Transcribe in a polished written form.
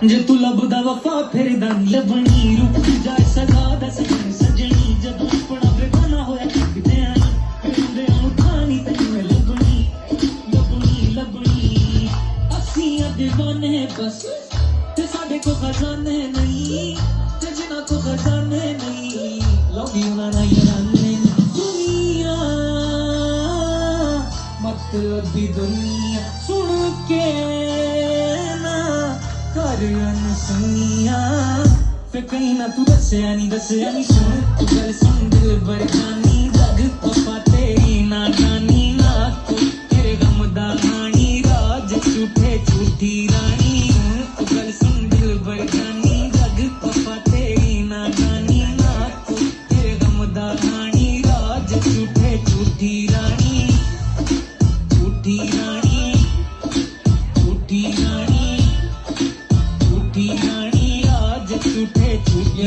जे तू लभदा वफा फिर दन लभनी रुक जाए सदा दस सजनी जदों अपना बेगाना होया किते आई फिरदे उठानी तैनूं लभनी लभनी लभनी असीं दीवाने बस ते साडे को खजाने नहीं ते जिन्हां को खजाने नहीं लव यू ना याराने दुनिया मतलब दी दुनिया सुन के ना कर अनसुनिया फिर कहीं ना तू दस्या नहीं सुन तू गल सुन दिल भर जानी जग पपा तेरी नादानी ना को तेरे गम दा हानी राज झूठे झूठी रानी तू गल सुन दिल भर जानी जग पपा तेरी नादानी ना को तेरे गम दा हानी राज झूठे झूठी रानी झूठी रानी झूठी रानी झूठी रानी आज झूठे झूठे